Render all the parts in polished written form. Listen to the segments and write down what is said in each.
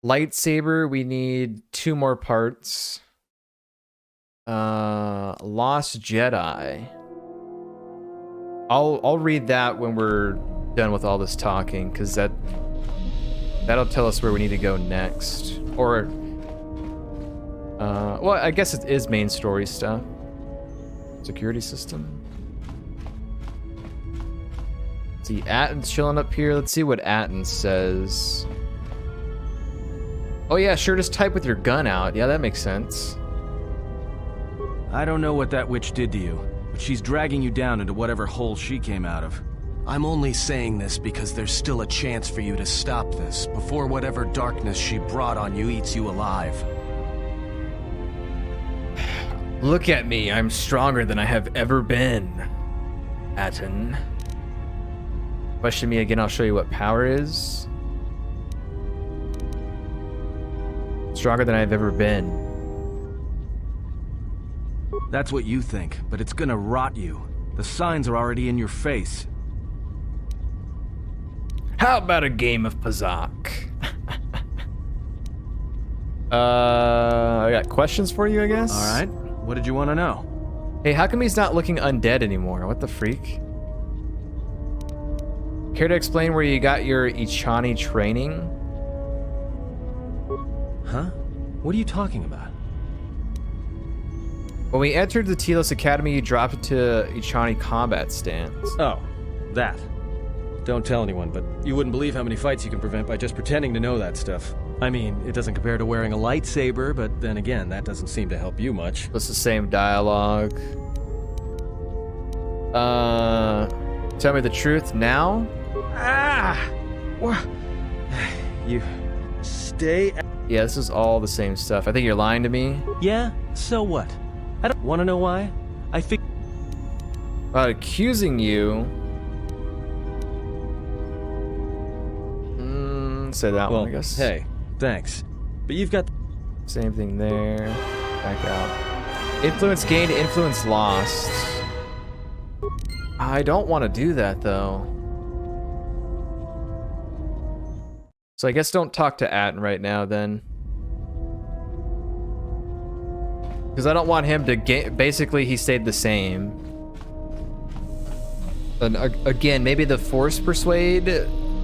Lightsaber, we need 2 more parts. Lost Jedi. I'll read that when we're done with all this talking, because that'll tell us where we need to go next. Or well, I guess it is main story stuff. Security system. Let's see, Atten's chilling up here. Let's see what Atten says. Oh yeah, sure, just type with your gun out. Yeah, that makes sense. I don't know what that witch did to you, but she's dragging you down into whatever hole she came out of. I'm only saying this because there's still a chance for you to stop this before whatever darkness she brought on you eats you alive. Look at me, I'm stronger than I have ever been, Atten. Question me again, I'll show you what power is. Stronger than I've ever been. That's what you think, but it's gonna rot you. The signs are already in your face. How about a game of Pazak? I got questions for you, I guess? Alright, what did you want to know? Hey, how come he's not looking undead anymore? What the freak? Care to explain where you got your Ichani training? Huh? What are you talking about? When we entered the Telos Academy, you dropped into Ichani combat stance. Oh, that. Don't tell anyone, but you wouldn't believe how many fights you can prevent by just pretending to know that stuff. I mean, it doesn't compare to wearing a lightsaber, but then again, that doesn't seem to help you much. It's the same dialogue. Tell me the truth now? Ah! What? You stay. Yeah, this is all the same stuff. I think you're lying to me. Yeah? So what? I don't want to know why. I think. About accusing you. Say that well, one, I guess. Hey, thanks. But you've got. Same thing there. Back out. Influence gained, influence lost. I don't want to do that, though. So I guess don't talk to Atten right now, then. Because I don't want him to get... Basically, he stayed the same. And again, maybe the Force Persuade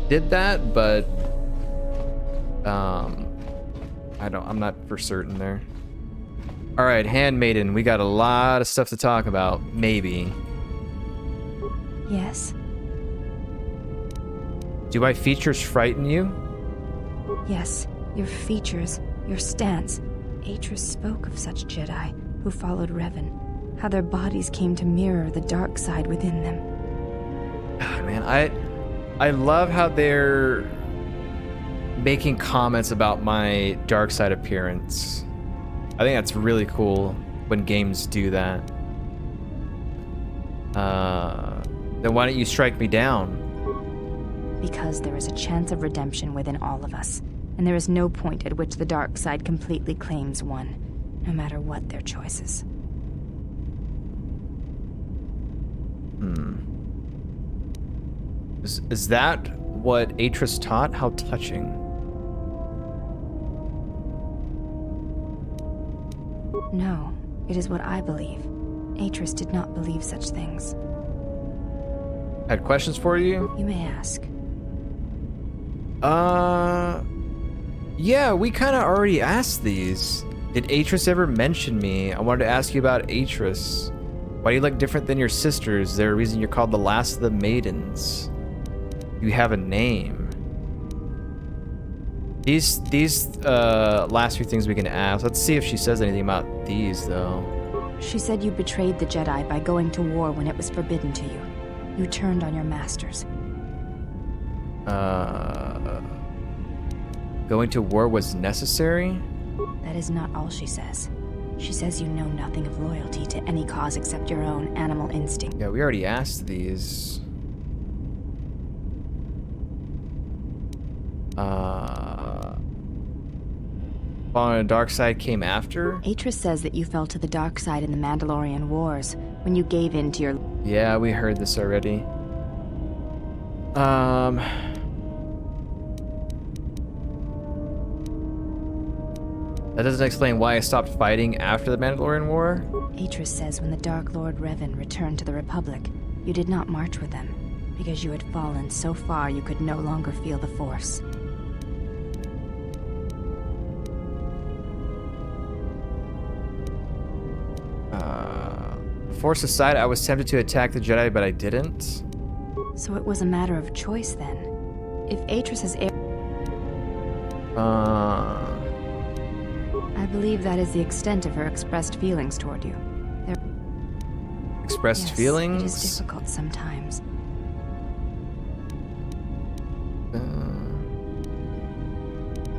did that, but... I'm not for certain there. Alright, Handmaiden, we got a lot of stuff to talk about. Maybe. Yes. Do my features frighten you? Yes. Your features, your stance. Atris spoke of such Jedi who followed Revan, how their bodies came to mirror the dark side within them. God, man, I love how they're making comments about my dark side appearance. I think that's really cool when games do that. Then why don't you strike me down? Because there is a chance of redemption within all of us, and there is no point at which the dark side completely claims one, no matter what their choices. Is that what Atris taught? How touching. No, it is what I believe. Atris did not believe such things. Had questions for you? You may ask. Yeah, we kind of already asked these. Did Atris ever mention me? I wanted to ask you about Atris. Why do you look different than your sisters? Is there a reason you're called the last of the maidens? You have a name. These last few things we can ask. Let's see if she says anything about these, though. She said you betrayed the Jedi by going to war when it was forbidden to you. You turned on your masters. Going to war was necessary? That is not all she says. She says you know nothing of loyalty to any cause except your own animal instinct. Yeah, we already asked these. Falling on the dark side came after? Atris says that you fell to the dark side in the Mandalorian Wars when you gave in to your... Yeah, we heard this already. That doesn't explain why I stopped fighting after the Mandalorian War. Atris says when the Dark Lord Revan returned to the Republic, you did not march with them, because you had fallen so far you could no longer feel the Force. Force aside, I was tempted to attack the Jedi, but I didn't. So it was a matter of choice then. If Atris has I believe that is the extent of her expressed feelings toward you. Expressed Yes, feelings? It is difficult sometimes.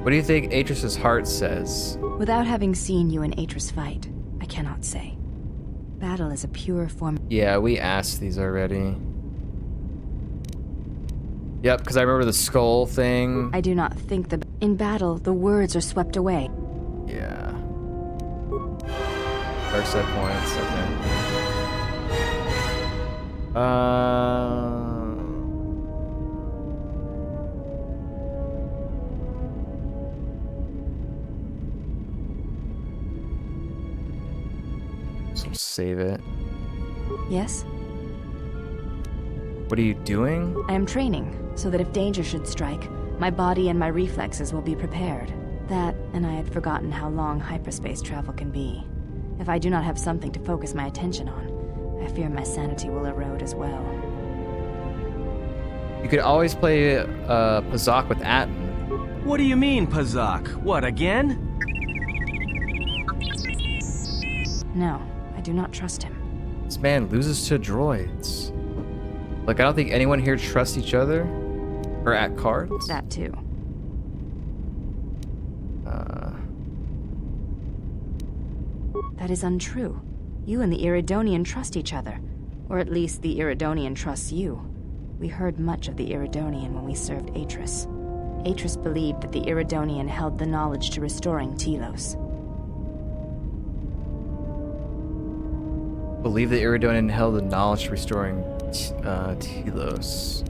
What do you think Atris's heart says? Without having seen you and Atris fight, I cannot say. Battle is a pure form. Yeah, we asked these already. Yep, because I remember the skull thing. I do not think in battle, the words are swept away. Yeah. Dark side points, okay. So save it. Yes? What are you doing? I am training, so that if danger should strike, my body and my reflexes will be prepared. That, and I had forgotten how long hyperspace travel can be. If I do not have something to focus my attention on, I fear my sanity will erode as well. You could always play Pazak with Atten. What do you mean, Pazak? What, again? No, I do not trust him. This man loses to droids. Like, I don't think anyone here trusts each other. Or at cards. That too. That is untrue. You and the Iridonian trust each other. Or at least the Iridonian trusts you. We heard much of the Iridonian when we served Atris. Atris believed that the Iridonian held the knowledge to restoring Telos. Believe the Iridonian held the knowledge to restoring Telos.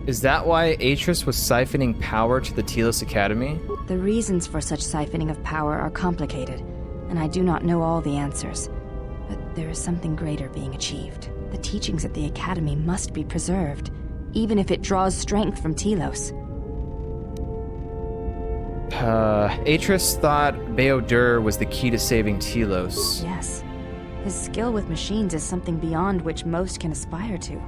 Is that why Atris was siphoning power to the Telos Academy? The reasons for such siphoning of power are complicated, and I do not know all the answers. But there is something greater being achieved. The teachings at the Academy must be preserved, even if it draws strength from Telos. Atris thought Baodur was the key to saving Telos. Yes. His skill with machines is something beyond which most can aspire to.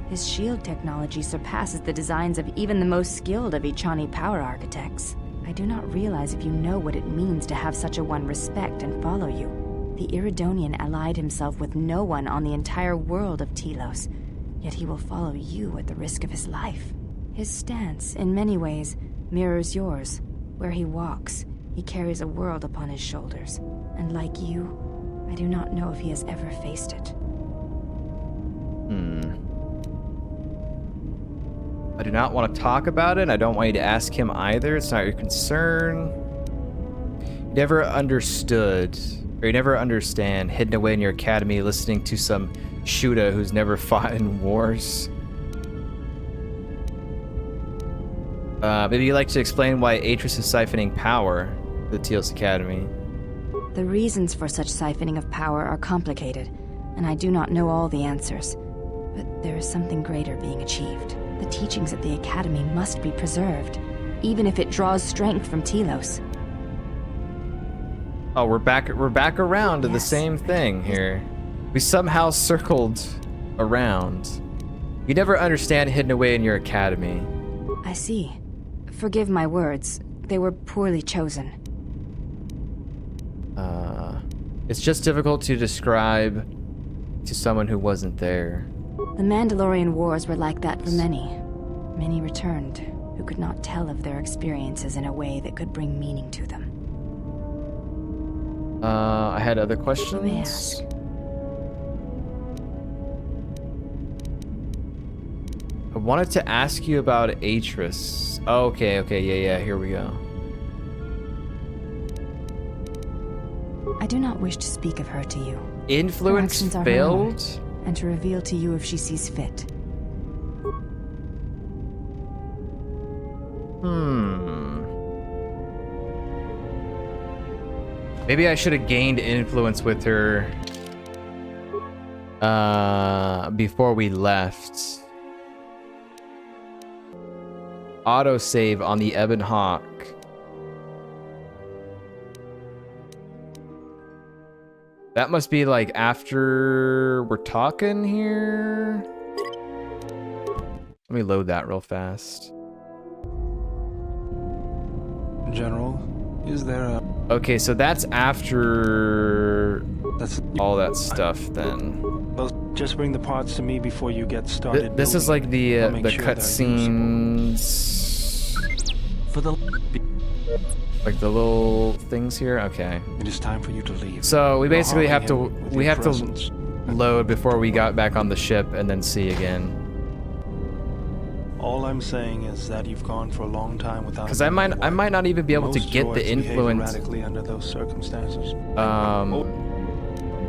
His shield technology surpasses the designs of even the most skilled of Ichani power architects. I do not realize if you know what it means to have such a one respect and follow you. The Iridonian allied himself with no one on the entire world of Telos, yet he will follow you at the risk of his life. His stance, in many ways, mirrors yours. Where he walks, he carries a world upon his shoulders. And like you, I do not know if he has ever faced it. I do not want to talk about it. I don't want you to ask him either. It's not your concern. You never understood, or you never understand, hidden away in your academy listening to some Shuda who's never fought in wars. Maybe you'd like to explain why Atris is siphoning power to the Telos Academy. The reasons for such siphoning of power are complicated, and I do not know all the answers. But there is something greater being achieved. The teachings at the Academy must be preserved, even if it draws strength from Telos. Oh, we're back around to the Yes. same thing here. We somehow circled around. You never understand hidden away in your academy. I see. Forgive my words. They were poorly chosen. It's just difficult to describe to someone who wasn't there. The Mandalorian Wars were like that for many. Many returned, who could not tell of their experiences in a way that could bring meaning to them. I had other questions. May I ask? I wanted to ask you about Atris. Oh, okay, yeah, here we go. I do not wish to speak of her to you. Influence Her actions are her own, failed? and to reveal to you if she sees fit. Maybe I should have gained influence with her before we left. Autosave on the Ebon Hawk. That must be like after we're talking here. Let me load that real fast. General, is there a... Okay, so that's after That's all that stuff then. Well, just bring the parts to me before you get started. This is like the I'll make sure they're cutscenes, For the... like the little things here. Okay. It is time for you to leave. So we You're basically have to harming him with your presence. load before we got back on the ship and then see again. All I'm saying is that you've gone for a long time without. Because I might not even be able to Most get droids the behave influence erratically under those circumstances.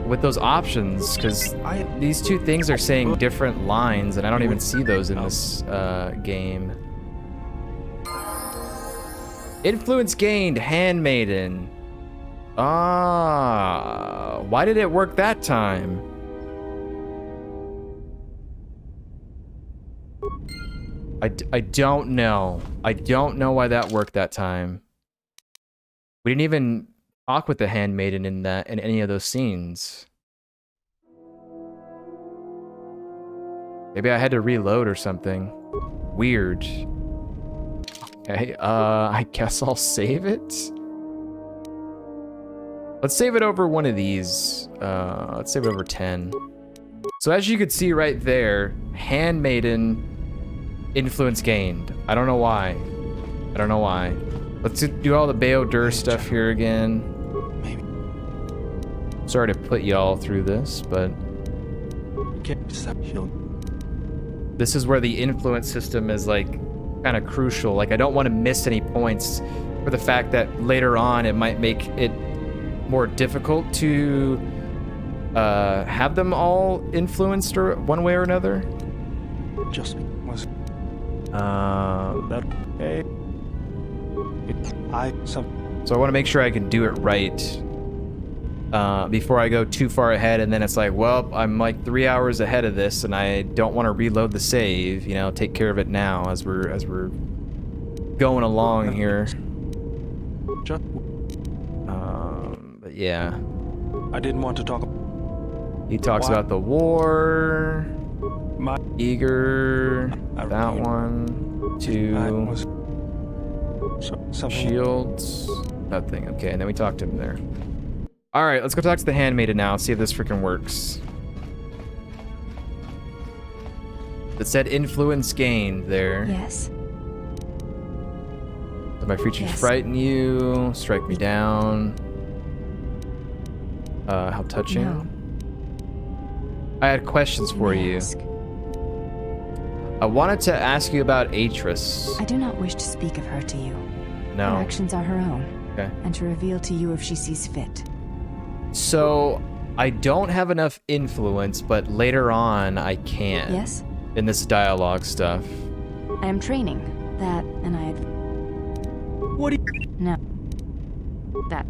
with those options, because these two things are saying different lines and I don't even see those in this game. Influence gained, Handmaiden. Ah, why did it work that time? I don't know. I don't know why that worked that time. We didn't even talk with the Handmaiden in any of those scenes. Maybe I had to reload or something. Weird. Okay, I guess I'll save it. Let's save it over one of these. Let's save it over 10. So as you could see right there, Handmaiden influence gained. I don't know why. I don't know why. Let's do all the Baodur stuff here again. Maybe. Sorry to put y'all through this, but this is where the influence system is like kind of crucial. Like I don't want to miss any points for the fact that later on it might make it more difficult to have them all influenced or one way or another. Just was that okay. So I want to make sure I can do it right before I go too far ahead, and then it's like, well, I'm like 3 hours ahead of this, and I don't want to reload the save. You know, take care of it now as we're going along here. But yeah, I didn't want to talk. he talks about the war. My Eager, I that really- one, I two, was something. shields, nothing. Okay, and then we talked to him there. All right, let's go talk to the Handmaiden now. See if this freaking works. It said influence gained there. Yes. Does my features Yes. frighten you? Strike me down. How touching? No. I had questions for May I you. ask? I wanted to ask you about Atris. I do not wish to speak of her to you. Her No. actions are her own, Okay. and to reveal to you if she sees fit. So I don't have enough influence, but later on I can. Yes? In this dialogue stuff. I am training. That, and I had... What do you... No. That,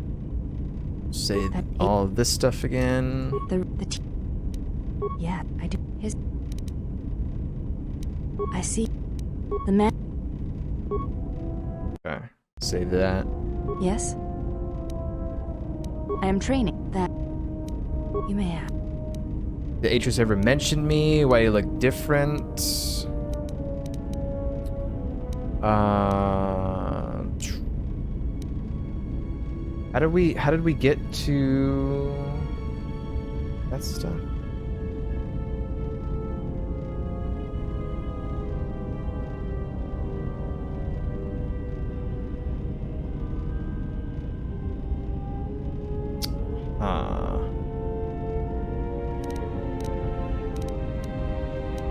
Say That all of this stuff again. yeah, I do. His... I see. The man... Okay. Save that. Yes? I am training. That... You may have. Did Atris ever mention me? Why you look different? How did we get to that stuff?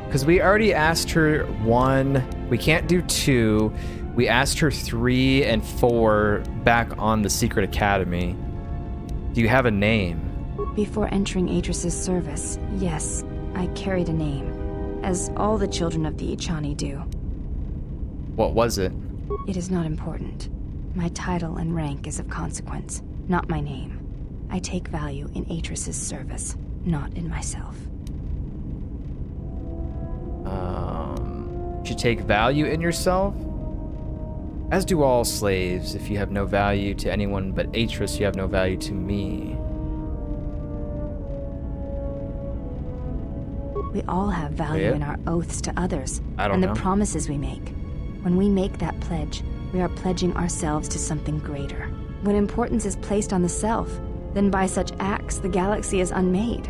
Because we already asked her 1. We can't do 2. We asked her 3 and 4 back on the Secret Academy. Do you have a name? Before entering Atris's service, yes, I carried a name, as all the children of the Ichani do. What was it? It is not important. My title and rank is of consequence, not my name. I take value in Atris's service, not in myself. You take value in yourself? As do all slaves. If you have no value to anyone but Atris, you have no value to me. We all have value in our oaths to others and the promises we make. When we make that pledge, we are pledging ourselves to something greater. When importance is placed on the self, then by such acts, the galaxy is unmade.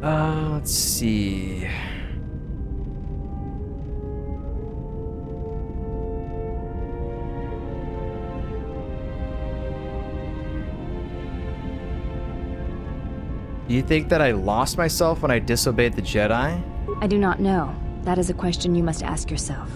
Let's see. Do you think that I lost myself when I disobeyed the Jedi? I do not know. That is a question you must ask yourself.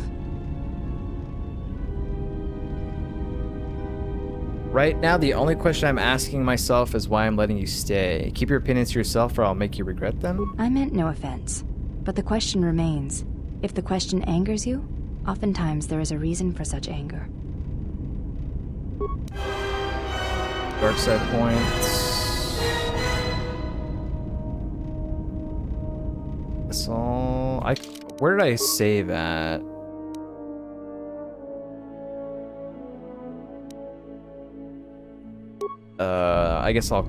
Right now, the only question I'm asking myself is why I'm letting you stay. Keep your opinions to yourself or I'll make you regret them. I meant no offense, but the question remains. If the question angers you, oftentimes there is a reason for such anger. Dark side points. That's all. Where did I save at? I guess I'll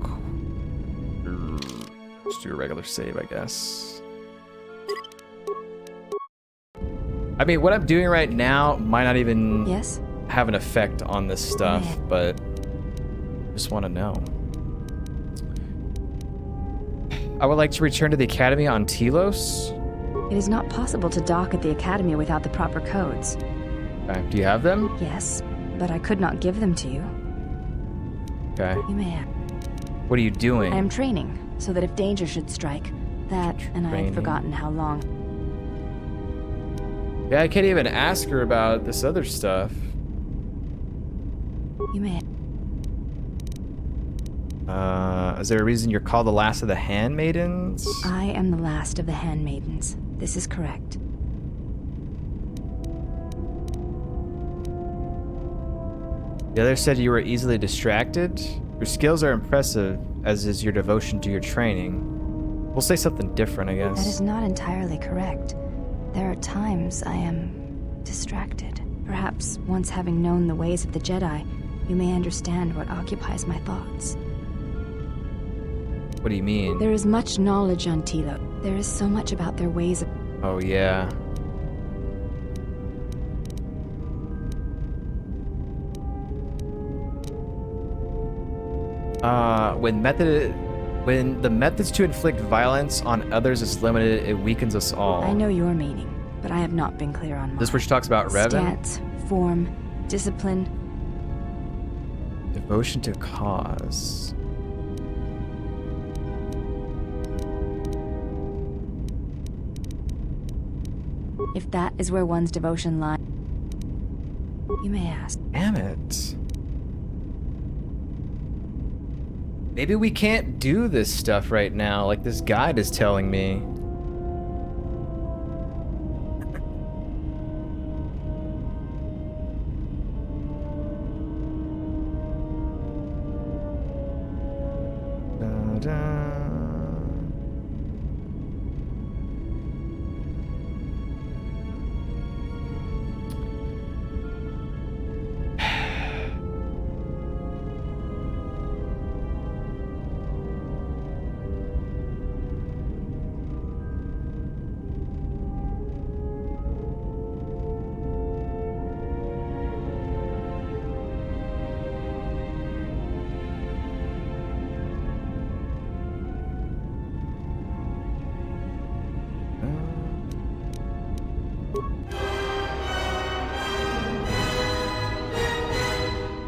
just do a regular save, I guess. I mean, what I'm doing right now might not even have an effect on this stuff, but I just want to know. I would like to return to the Academy on Telos. It is not possible to dock at the Academy without the proper codes. Okay. Do you have them? Yes, but I could not give them to you. Okay. You may have. What are you doing? I am training, so that if danger should strike, that, and I have forgotten how long. Yeah, I can't even ask her about this other stuff. You may. Is there a reason you're called the last of the Handmaidens? I am the last of the Handmaidens. This is correct. The other said you were easily distracted. Your skills are impressive, as is your devotion to your training. We'll say something different, I guess. That is not entirely correct. There are times I am distracted. Perhaps once having known the ways of the Jedi, you may understand what occupies my thoughts. What do you mean? There is much knowledge on Telos. There is so much about their ways of... Oh, yeah. When the methods to inflict violence on others is limited, it weakens us all. I know your meaning, but I have not been clear on mine. This is where she talks about Revan? Stance, form, discipline. Devotion to cause. If that is where one's devotion lies, you may ask. Damn it. Maybe we can't do this stuff right now, like this guide is telling me.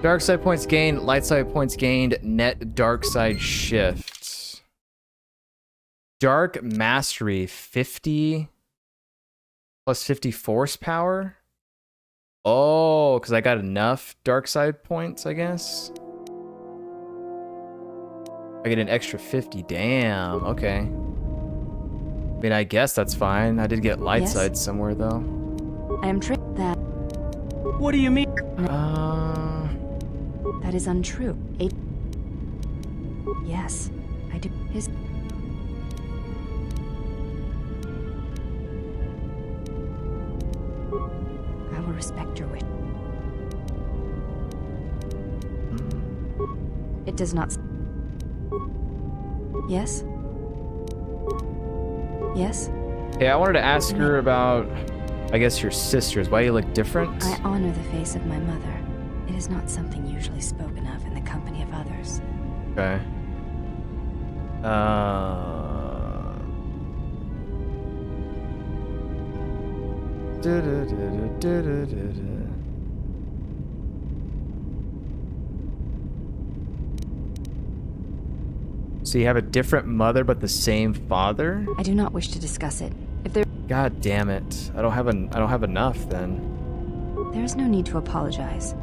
Dark side points gained, light side points gained, net dark side shift. Dark mastery 50 plus 50 force power. Oh, because I got enough dark side points, I guess. I get an extra 50. Damn, okay. I mean, I guess that's fine. I did get light side somewhere, though. I am tricked that. What do you mean? That is untrue. Yes, I do. His... I will respect your wish. It does not... Yes? Yes? Hey, I wanted to ask her about, I guess, your sisters. Why you look different? I honor the face of my mother. It is not something usually spoken of in the company of others. Okay. So you have a different mother but the same father? I do not wish to discuss it. If there... God damn it. I don't have enough then. There is no need to apologize.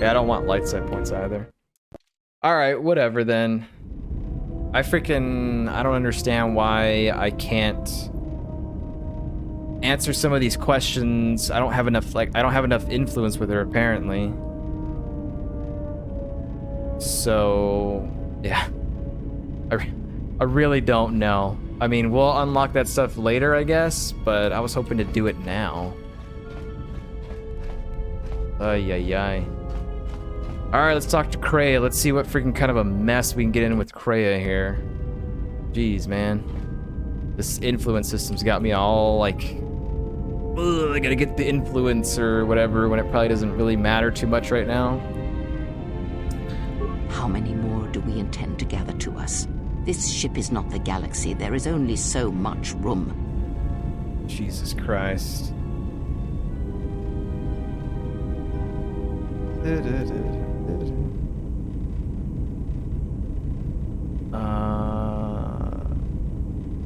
Yeah, I don't want light side points either. Alright, whatever then. I don't understand why I can't answer some of these questions. I don't have enough influence with her apparently. So, yeah. I really don't know. I mean, we'll unlock that stuff later, I guess, but I was hoping to do it now. Ay, ay, ay. Alright, let's talk to Kreia. Let's see what freaking kind of a mess we can get in with Kreia here. Jeez, man. This influence system's got me all like... Ugh, I gotta get the influence or whatever when it probably doesn't really matter too much right now. How many more do we intend to gather to us? This ship is not the galaxy. There is only so much room. Jesus Christ.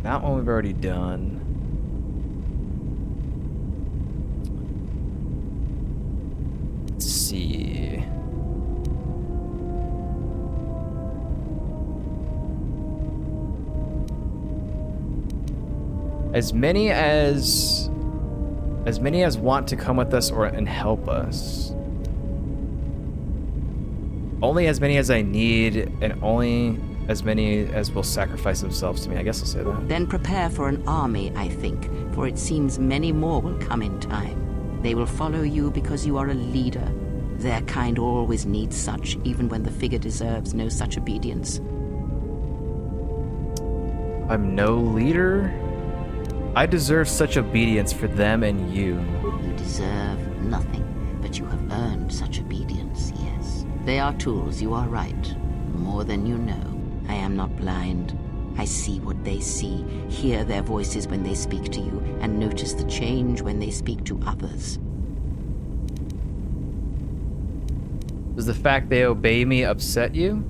That one we've already done. Let's see. As many as want to come with us and help us. Only as many as I need, and only as many as will sacrifice themselves to me. I guess I'll say that. Then prepare for an army, I think, for it seems many more will come in time. They will follow you because you are a leader. Their kind always needs such, even when the figure deserves no such obedience. I'm no leader? I deserve such obedience for them and you. You deserve nothing, but you have earned such obedience, yes. They are tools, you are right. More than you know. I am not blind. I see what they see, hear their voices when they speak to you, and notice the change when they speak to others. Does the fact they obey me upset you?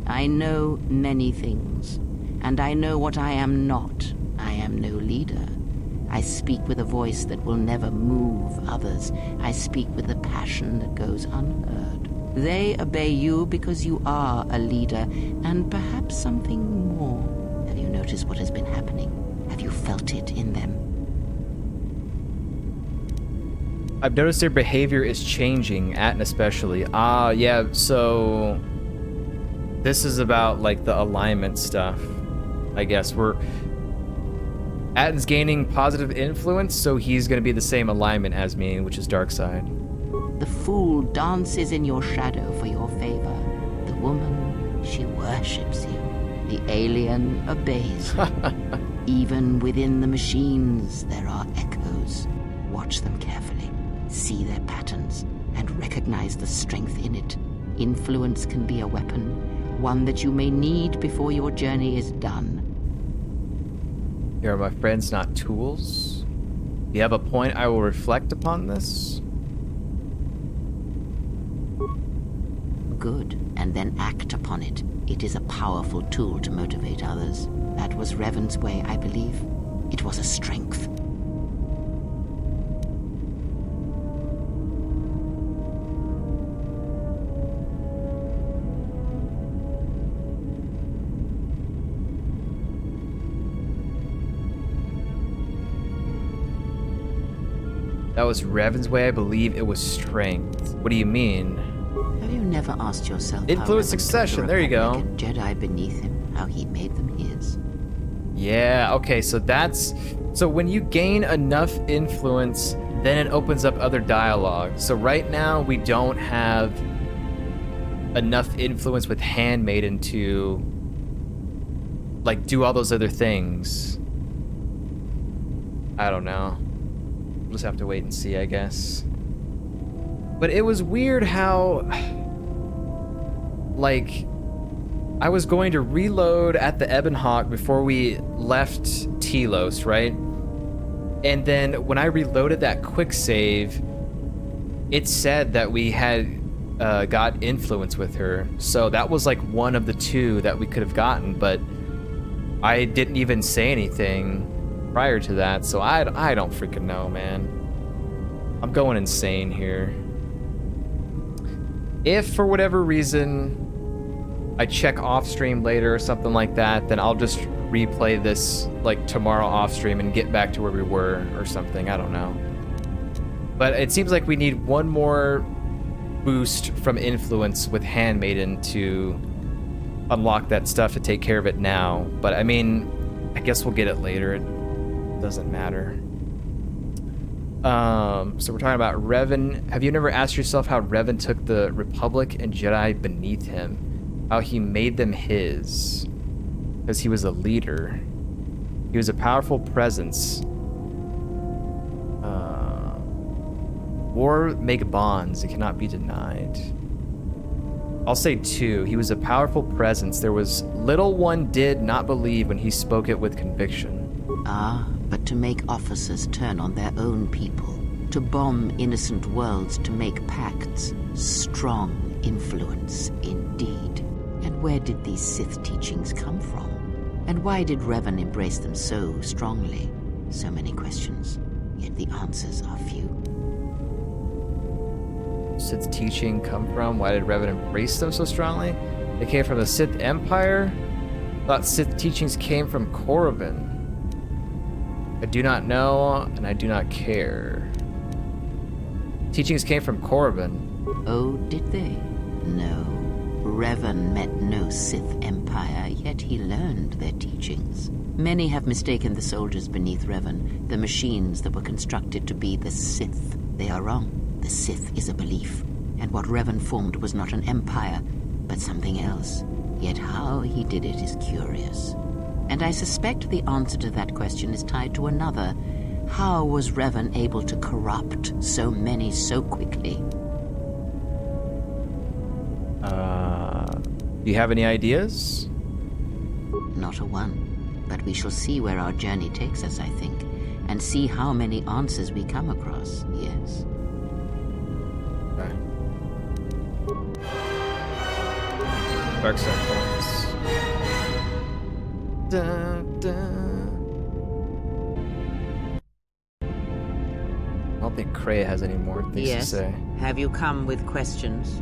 I know many things, and I know what I am not. I am no leader. I speak with a voice that will never move others. I speak with a passion that goes unheard. They obey you because you are a leader, and perhaps something more. Have you noticed what has been happening? Have you felt it in them? I've noticed their behavior is changing, Atten especially. Yeah, so... This is about, like, the alignment stuff. I guess Atten's gaining positive influence, so he's gonna be the same alignment as me, which is dark side. The fool dances in your shadow for your favor. The woman, she worships you. The alien obeys you. Even within the machines, there are echoes. Watch them carefully. See their patterns, and recognize the strength in it. Influence can be a weapon, one that you may need before your journey is done. Here are my friends, not tools. Do you have a point? I will reflect upon this. Good, and then act upon it. It is a powerful tool to motivate others. That was Revan's way, I believe. It was a strength. That was Revan's way. I believe it was strength. What do you mean? Have you never asked yourself Influence how Revan succession, took the there you go. Republic and Jedi beneath him, how he made them his? Yeah, okay, so that's... So when you gain enough influence, then it opens up other dialogue. So right now, we don't have enough influence with Handmaiden to, like, do all those other things. I don't know. We'll just have to wait and see, I guess. But it was weird how, like, I was going to reload at the Ebon Hawk before we left Telos, right? And then when I reloaded that quick save, it said that we had got influence with her. So that was like one of the two that we could have gotten, but I didn't even say anything prior to that, so I don't freaking know, man. I'm going insane here. If for whatever reason I check off stream later or something like that, then I'll just replay this like tomorrow off stream and get back to where we were or something. I don't know. But it seems like we need one more boost from influence with Handmaiden to unlock that stuff to take care of it now. But I mean, I guess we'll get it later. It doesn't matter. So we're talking about Revan. Have you never asked yourself how Revan took the Republic and Jedi beneath him? How he made them his? Because he was a leader. He was a powerful presence. War make bonds. It cannot be denied. I'll say 2. He was a powerful presence. There was little one did not believe when he spoke it with conviction. Ah, but to make officers turn on their own people, to bomb innocent worlds, to make pacts, strong influence indeed. And where did these Sith teachings come from? And why did Revan embrace them so strongly? So many questions, yet the answers are few. Sith teaching come from? Why did Revan embrace them so strongly? They came from the Sith Empire? I thought Sith teachings came from Korriban. I do not know, and I do not care. Teachings came from Korriban. Oh, did they? No. Revan met no Sith Empire, yet he learned their teachings. Many have mistaken the soldiers beneath Revan, the machines that were constructed to be the Sith. They are wrong. The Sith is a belief, and what Revan formed was not an empire, but something else. Yet how he did it is curious. And I suspect the answer to that question is tied to another. How was Revan able to corrupt so many so quickly? Do you have any ideas? Not a one. But we shall see where our journey takes us, I think, and see how many answers we come across, yes. Okay. Dark side points. Dun, dun. I don't think Kreia has any more things to say. Have you come with questions?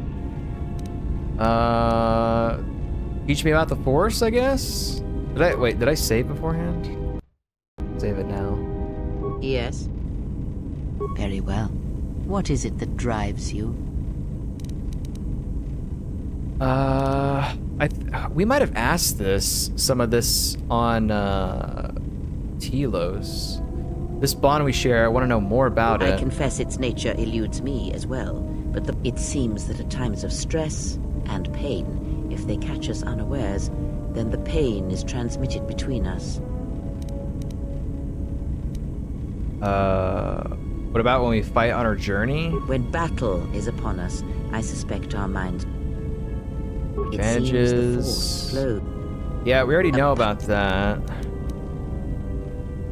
Teach me about the Force, I guess? Did I save beforehand? Save it now. Yes. Very well. What is it that drives you? We might have asked some of this on, Telos. This bond we share, I want to know more about it. I confess its nature eludes me as well, but it seems that at times of stress and pain, if they catch us unawares, then the pain is transmitted between us. What about when we fight on our journey? When battle is upon us, I suspect our minds... Advantages. It seems the Force flow. Yeah, we already know about that.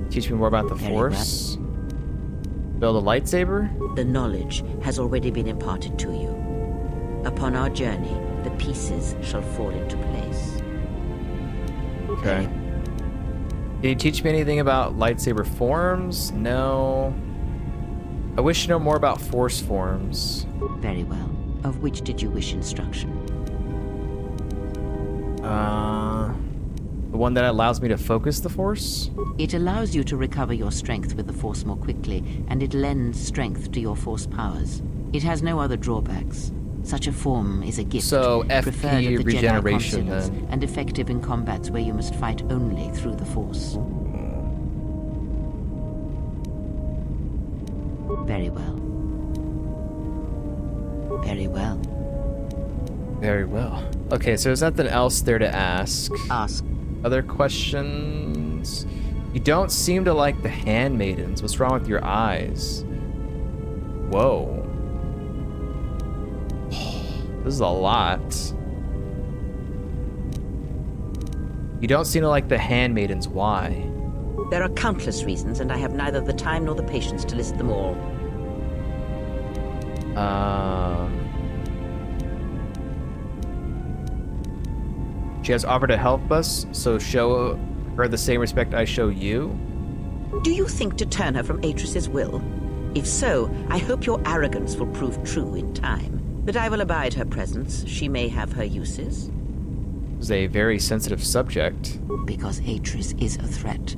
Teach me more about the Very Force. Build a lightsaber? The knowledge has already been imparted to you. Upon our journey, the pieces shall fall into place. Okay. Can you teach me anything about lightsaber forms? No. I wish to know more about Force forms. Very well. Of which did you wish instruction? The one that allows me to focus the Force? It allows you to recover your strength with the Force more quickly, and it lends strength to your Force powers. It has no other drawbacks. Such a form is a gift, So, FP preferred of the regeneration, Jedi consuls, then. and effective in combats where you must fight only through the Force. Very well. Very well. Very well. Okay, so there's nothing else there to ask. Ask. Other questions? You don't seem to like the Handmaidens. What's wrong with your eyes? Whoa. This is a lot. You don't seem to like the Handmaidens. Why? There are countless reasons, and I have neither the time nor the patience to list them all. She has offered to help us, so show her the same respect I show you. Do you think to turn her from Atris's will? If so, I hope your arrogance will prove true in time. But I will abide her presence. She may have her uses. It's a very sensitive subject. Because Atris is a threat.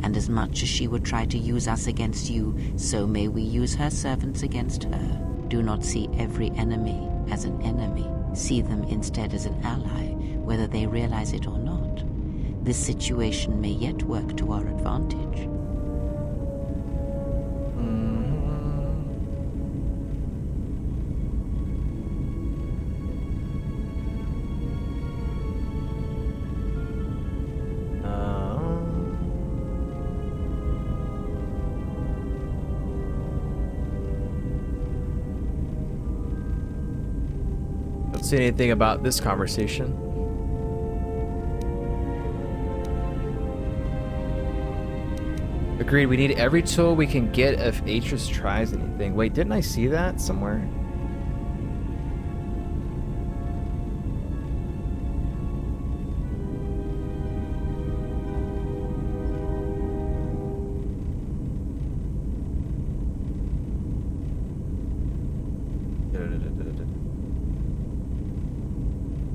And as much as she would try to use us against you, so may we use her servants against her. Do not see every enemy as an enemy. See them instead as an ally, whether they realize it or not. This situation may yet work to our advantage. Don't see anything about this conversation. Agreed, we need every tool we can get if Atris tries anything. Wait, didn't I see that somewhere?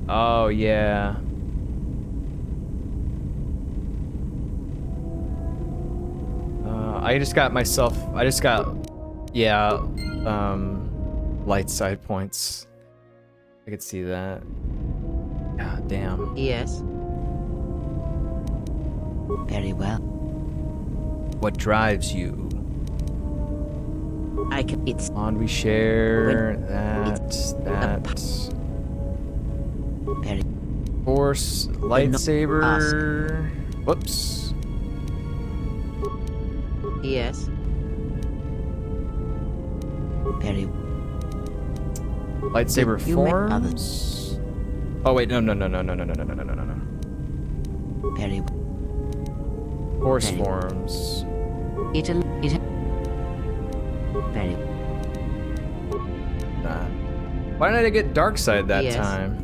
Oh, yeah. I just got, yeah, light side points. I could see that. God damn. Yes. Very well. What drives you? I can. It's. On we share that. Very. Force lightsaber. Whoops. Yes. Very. Lightsaber You make forms. Oh wait, no. Very. Force Very. forms. It. Very. Why didn't I get dark side that Yes. time?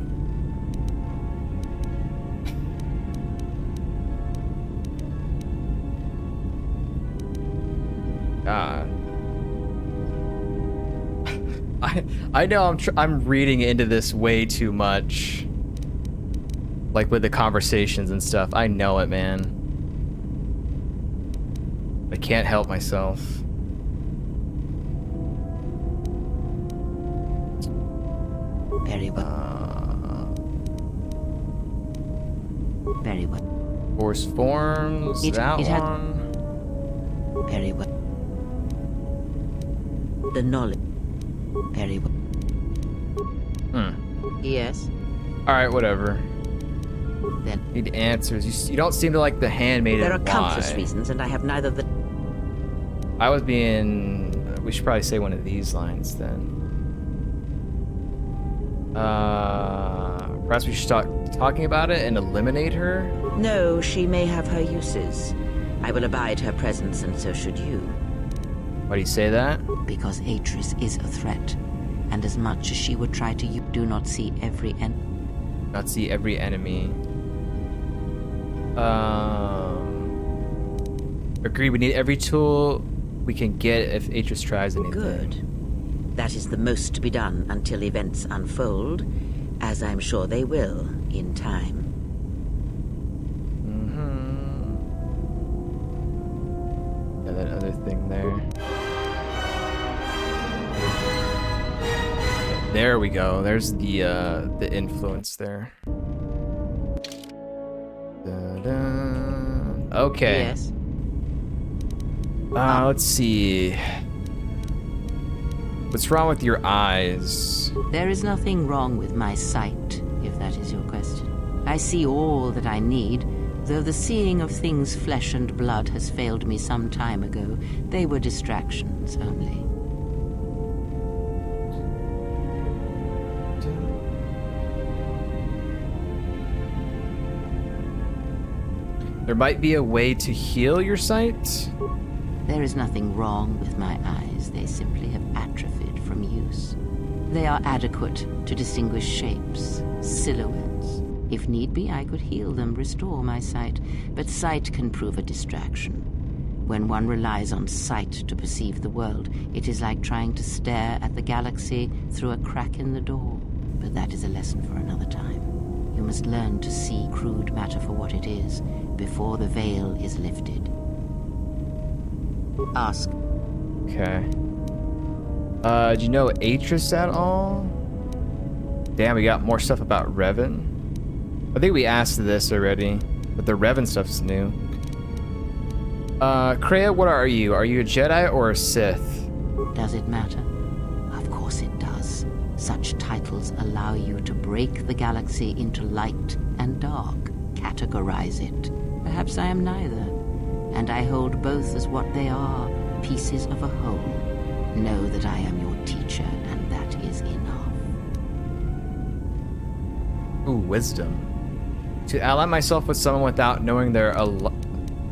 God. I know I'm reading into this way too much. Like with the conversations and stuff. I know it, man. I can't help myself. Very well. Very well. Force forms. It That had- one. Very well. The knowledge. Very well. Yes. Alright, whatever. Then. Need answers. You don't seem to like the Handmaiden. There are countless Why? reasons, and I have neither the. I was being... We should probably say one of these lines then. Perhaps we should start talking about it and eliminate her? No, she may have her uses. I will abide her presence, and so should you. Why do you say that? Because Atris is a threat. And as much as she would try to, you do not see every Not see every enemy. Agreed, we need every tool we can get if Atris tries anything. Good. That is the most to be done until events unfold, as I'm sure they will in time. There we go. There's the influence there. Da-da. Okay. Yes. Let's see. What's wrong with your eyes? There is nothing wrong with my sight, if that is your question. I see all that I need, though the seeing of things flesh and blood has failed me some time ago. They were distractions only. There might be a way to heal your sight? There is nothing wrong with my eyes. They simply have atrophied from use. They are adequate to distinguish shapes, silhouettes. If need be, I could heal them, restore my sight. But sight can prove a distraction. When one relies on sight to perceive the world, it is like trying to stare at the galaxy through a crack in the door. But that is a lesson for another time. You must learn to see crude matter for what it is, before the veil is lifted. Ask. Okay. Do you know Atris at all? Damn, we got more stuff about Revan. I think we asked this already, but the Revan stuff's new. Kreia, what are you? Are you a Jedi or a Sith? Does it matter? Of course it does. Such titles allow you to break the galaxy into light and dark, categorize it. Perhaps I am neither, and I hold both as what they are, pieces of a whole. Know that I am your teacher, and that is enough. Ooh, wisdom. To ally myself with someone without knowing their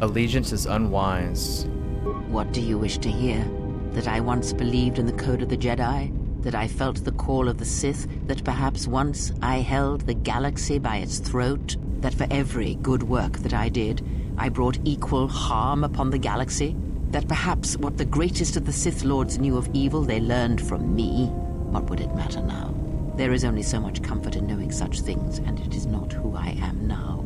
allegiance is unwise. What do you wish to hear? That I once believed in the code of the Jedi? That I felt the call of the Sith? That perhaps once I held the galaxy by its throat? That for every good work that I did, I brought equal harm upon the galaxy? That perhaps what the greatest of the Sith Lords knew of evil they learned from me? What would it matter now? There is only so much comfort in knowing such things, and it is not who I am now.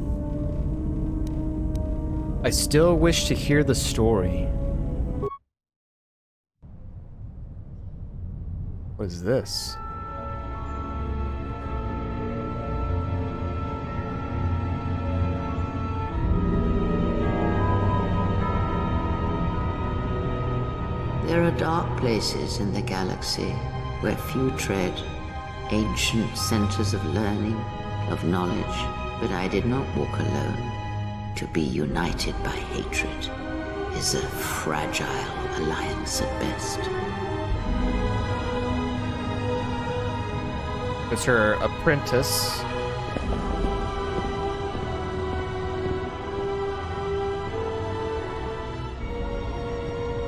I still wish to hear the story. What is this? There are dark places in the galaxy where few tread, ancient centers of learning, of knowledge, but I did not walk alone. To be united by hatred is a fragile alliance at best. It's her apprentice.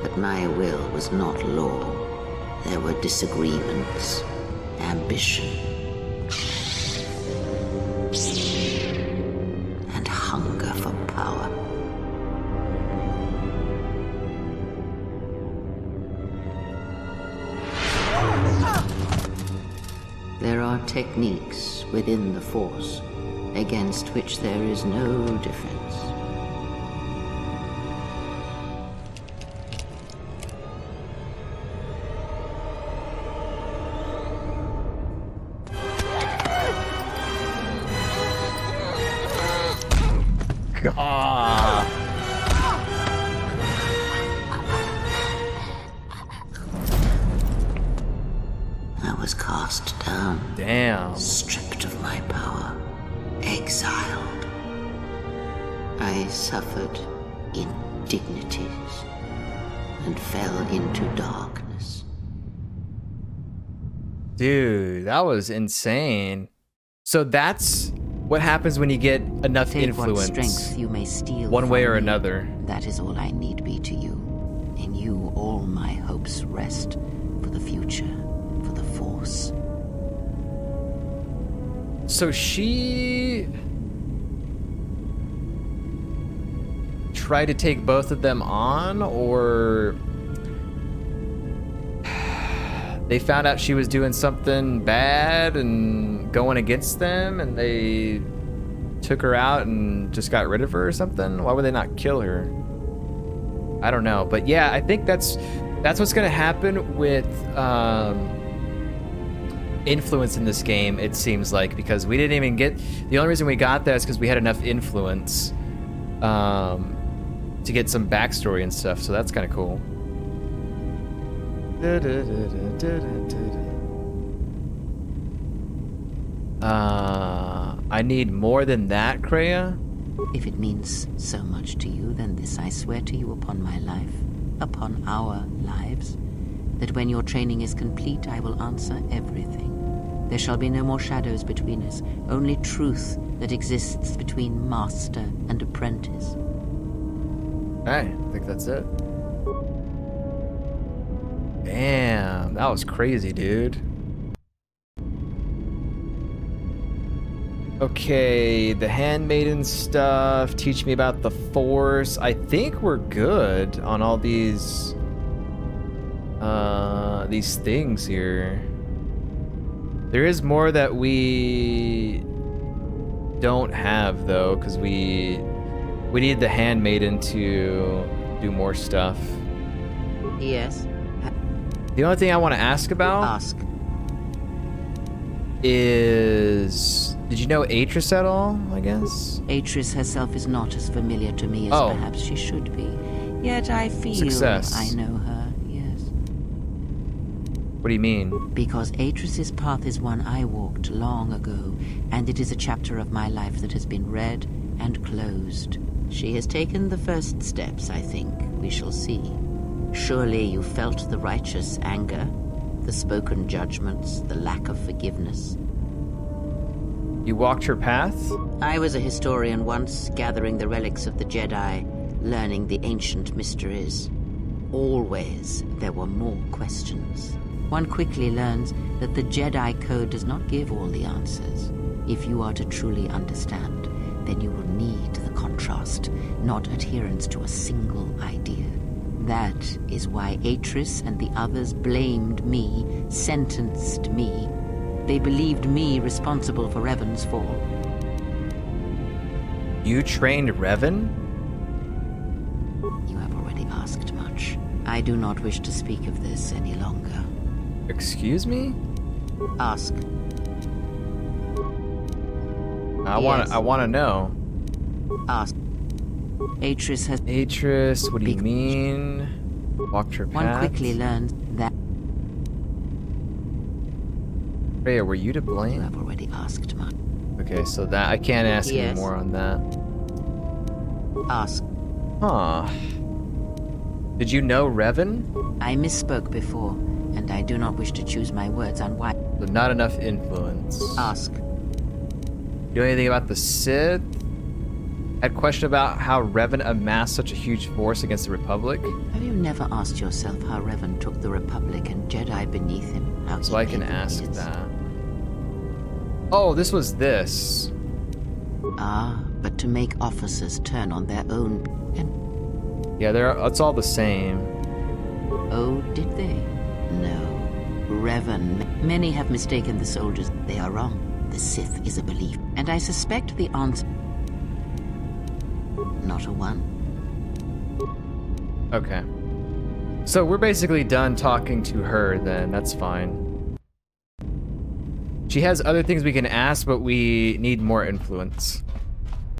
But my will was not law. There were disagreements, ambition, and hunger for power. There are techniques within the Force against which there is no defense. God. I was cast down. Damn. Stripped of my power. Exiled. I suffered indignities and fell into darkness. Dude, that was insane. So that's what happens when you get enough Take influence. what strength you may steal one way from or me. another. That is all I need be to you. In you all my hopes rest for the future, for the Force. So she tried to take both of them on, or they found out she was doing something bad and going against them, and they took her out and just got rid of her or something? Why would they not kill her? I don't know. But yeah, I think that's what's gonna happen with influence in this game, it seems like, because we didn't even get... The only reason we got that is because we had enough influence to get some backstory and stuff, so that's kind of cool. I need more than that, Kreia? If it means so much to you, then this I swear to you upon my life, upon our lives, that when your training is complete, I will answer everything. There shall be no more shadows between us, only truth that exists between master and apprentice. Alright, I think that's it. Damn, that was crazy, dude. Okay, the Handmaiden stuff, teach me about the Force. I think we're good on all these things here. There is more that we don't have though, because we need the Handmaiden to do more stuff. Yes. The only thing I want to ask about Ask. is, did you know Atris at all, I guess? Atris herself is not as familiar to me as Oh. perhaps she should be. Yet I feel Success. I know her, yes. What do you mean? Because Atris's path is one I walked long ago, and it is a chapter of my life that has been read and closed. She has taken the first steps, I think. We shall see. Surely you felt the righteous anger, the spoken judgments, the lack of forgiveness. You walked her path? I was a historian once, gathering the relics of the Jedi, learning the ancient mysteries. Always there were more questions. One quickly learns that the Jedi Code does not give all the answers. If you are to truly understand, then you will need the contrast, not adherence to a single idea. That is why Atris and the others blamed me, sentenced me. They believed me responsible for Revan's fall. You trained Revan? You have already asked much. I do not wish to speak of this any longer. Excuse me? Ask. I Yes. want to know. Ask. Atris has... Atris, what do you mean? Walked her path? One quickly learns that... Kreia, were you to You blame? have already asked much. Okay, so that I can't ask any Yes. more on that. Ask. Huh. Did you know Revan? I misspoke before, and I do not wish to choose my words unwisely. So not enough influence. Ask. You know anything about the Sith? Had a question about how Revan amassed such a huge force against the Republic. Have you never asked yourself how Revan took the Republic and Jedi beneath him? How So he I can made them ask his? that. Oh, this was this. Ah, but to make officers turn on their own... And Yeah, it's all the same. oh, did they? No. Revan. Many have mistaken the soldiers. They are wrong. The Sith is a belief. And I suspect the answer... Not a one. Okay. So we're basically done talking to her then. That's fine. She has other things we can ask, but we need more influence.